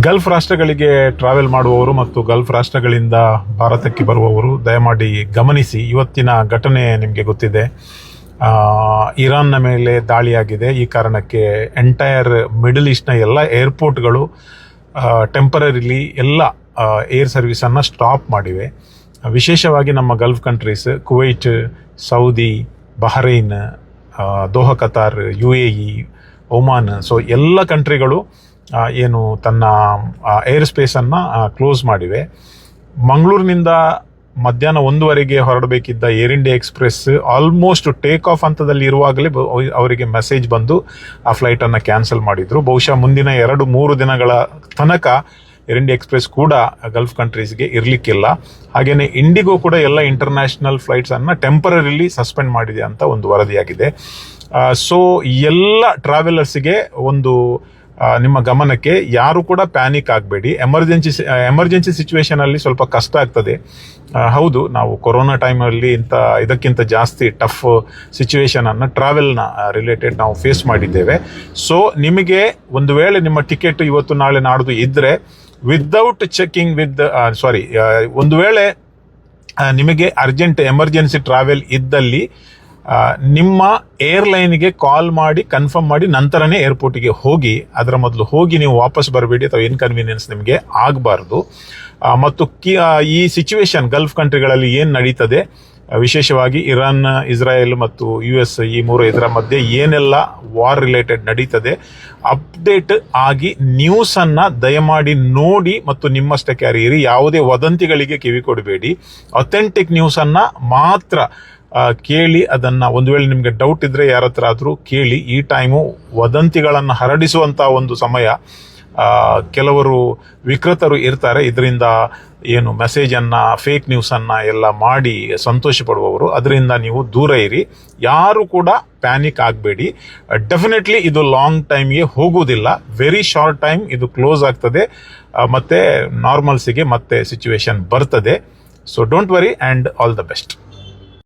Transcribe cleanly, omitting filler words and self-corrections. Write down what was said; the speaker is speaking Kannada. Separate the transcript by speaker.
Speaker 1: ಗಲ್ಫ್ ರಾಷ್ಟ್ರಗಳಿಗೆ ಟ್ರಾವೆಲ್ ಮಾಡುವವರು ಮತ್ತು ಗಲ್ಫ್ ರಾಷ್ಟ್ರಗಳಿಂದ ಭಾರತಕ್ಕೆ ಬರುವವರು ದಯಮಾಡಿ ಗಮನಿಸಿ. ಇವತ್ತಿನ ಘಟನೆ ನಿಮಗೆ ಗೊತ್ತಿದೆ. ಇರಾನ್ನ ಮೇಲೆ ದಾಳಿಯಾಗಿದೆ. ಈ ಕಾರಣಕ್ಕೆ ಎಂಟೈರ್ ಮಿಡಲ್ ಈಸ್ಟ್ನ ಎಲ್ಲ ಏರ್ಪೋರ್ಟ್ಗಳು ಟೆಂಪರರಿಲಿ ಎಲ್ಲ ಏರ್ ಸರ್ವಿಸನ್ನು ಸ್ಟಾಪ್ ಮಾಡಿವೆ. ವಿಶೇಷವಾಗಿ ನಮ್ಮ Gulf countries Kuwait, Saudi, Bahrain, Doha, Qatar, UAE, Oman, so ಎಲ್ಲ ಕಂಟ್ರಿಗಳು ಏನು ತನ್ನ ಏರ್ ಸ್ಪೇಸನ್ನು ಕ್ಲೋಸ್ ಮಾಡಿವೆ. ಮಂಗಳೂರಿನಿಂದ ಮಧ್ಯಾಹ್ನ 1:00 ಹೊರಡಬೇಕಿದ್ದ Air India Express almost take off ಹಂತದಲ್ಲಿ ಇರುವಾಗಲೇ ಅವರಿಗೆ ಮೆಸೇಜ್ ಬಂದು ಆ ಫ್ಲೈಟನ್ನು ಕ್ಯಾನ್ಸಲ್ ಮಾಡಿದರು. ಬಹುಶಃ ಮುಂದಿನ 2-3 ದಿನಗಳ ತನಕ ಏರ್ ಇಂಡಿಯಾ ಎಕ್ಸ್ಪ್ರೆಸ್ ಕೂಡ ಗಲ್ಫ್ ಕಂಟ್ರೀಸ್ಗೆ ಇರಲಿಕ್ಕಿಲ್ಲ. ಹಾಗೆಯೇ ಇಂಡಿಗೋ ಕೂಡ ಎಲ್ಲ ಇಂಟರ್ನ್ಯಾಷನಲ್ ಫ್ಲೈಟ್ಸನ್ನು ಟೆಂಪರರಿಲಿ ಸಸ್ಪೆಂಡ್ ಮಾಡಿದೆ ಅಂತ ಒಂದು ವರದಿಯಾಗಿದೆ. ಸೊ ಎಲ್ಲ ಟ್ರಾವೆಲರ್ಸ್ಗೆ ಒಂದು ನಿಮ್ಮ ಗಮನಕ್ಕೆ, ಯಾರು ಕೂಡ ಪ್ಯಾನಿಕ್ ಆಗಬೇಡಿ. ಎಮರ್ಜೆನ್ಸಿ ಸಿಚುವೇಶನ್ ಅಲ್ಲಿ ಸ್ವಲ್ಪ ಕಷ್ಟ ಆಗ್ತದೆ. ಹೌದು, ನಾವು ಕೊರೋನಾ ಟೈಮಲ್ಲಿ ಇದಕ್ಕಿಂತ ಜಾಸ್ತಿ ಟಫ್ ಸಿಚುವೇಶನ್ ಅನ್ನು ಟ್ರಾವೆಲ್ನ ರಿಲೇಟೆಡ್ ನಾವು ಫೇಸ್ ಮಾಡಿದ್ದೇವೆ. ಸೊ ನಿಮಗೆ ಒಂದು ವೇಳೆ ನಿಮ್ಮ ಟಿಕೆಟ್ ಇವತ್ತು ನಾಳೆ ನಾಡ್ದು ಇದ್ರೆ ವಿದೌಟ್ ಚೆಕಿಂಗ್ ಒಂದು ವೇಳೆ ನಿಮಗೆ ಅರ್ಜೆಂಟ್ ಎಮರ್ಜೆನ್ಸಿ ಟ್ರಾವೆಲ್ ಇದ್ದಲ್ಲಿ ನಿಮ್ಮ ಏರ್ಲೈನ್ಗೆ ಕಾಲ್ ಮಾಡಿ ಕನ್ಫರ್ಮ್ ಮಾಡಿ ನಂತರನೇ ಏರ್ಪೋರ್ಟಿಗೆ ಹೋಗಿ. ಅದರ ಮೊದಲು ಹೋಗಿ ನೀವು ವಾಪಸ್ ಬರಬೇಡಿ ಅಥವಾ ಇನ್ಕನ್ವೀನಿಯನ್ಸ್ ನಿಮಗೆ ಆಗಬಾರ್ದು. ಮತ್ತು ಈ ಸಿಚುವೇಶನ್ ಗಲ್ಫ್ ಕಂಟ್ರಿಗಳಲ್ಲಿ ಏನು ನಡೀತದೆ, ವಿಶೇಷವಾಗಿ ಇರಾನ್, ಇಸ್ರಾಯೇಲ್ ಮತ್ತು US ಈ ಮೂರು ಇದರ ಮಧ್ಯೆ ಏನೆಲ್ಲ ವಾರ್ ರಿಲೇಟೆಡ್ ನಡೀತದೆ, ಅಪ್ಡೇಟ್ ಆಗಿ ನ್ಯೂಸನ್ನು ದಯಮಾಡಿ ನೋಡಿ ಮತ್ತು ನಿಮ್ಮಷ್ಟೇ ಕ್ಯಾರಿಯಿರಿ. ಯಾವುದೇ ವದಂತಿಗಳಿಗೆ ಕಿವಿ ಕೊಡಬೇಡಿ. ಅಥೆಂಟಿಕ್ ನ್ಯೂಸನ್ನು ಮಾತ್ರ ಕೇಳಿ. ಅದನ್ನು ಒಂದು ವೇಳೆ ನಿಮಗೆ ಡೌಟ್ ಇದ್ರೆ ಯಾರ ಹತ್ರ ಆದರೂ ಕೇಳಿ. ಈ ಟೈಮು ವದಂತಿಗಳನ್ನು ಹರಡಿಸುವಂಥ ಒಂದು ಸಮಯ. ಕೆಲವರು ವಿಕೃತರು ಇರ್ತಾರೆ, ಇದರಿಂದ ಏನು ಮೆಸೇಜನ್ನು, ಫೇಕ್ ನ್ಯೂಸನ್ನು ಎಲ್ಲ ಮಾಡಿ ಸಂತೋಷ ಪಡುವವರು. ಅದರಿಂದ ನೀವು ದೂರ ಇರಿ. ಯಾರು ಕೂಡ ಪ್ಯಾನಿಕ್ ಆಗಬೇಡಿ. ಡೆಫಿನೆಟ್ಲಿ ಇದು ಲಾಂಗ್ ಟೈಮ್ಗೆ ಹೋಗುವುದಿಲ್ಲ. ವೆರಿ ಶಾರ್ಟ್ ಟೈಮ್ ಇದು ಕ್ಲೋಸ್ ಆಗ್ತದೆ, ಮತ್ತೆ ನಾರ್ಮಲ್ಸಿಗೆ ಮತ್ತೆ ಸಿಚುವೇಶನ್ ಬರ್ತದೆ. So don't worry and all the best.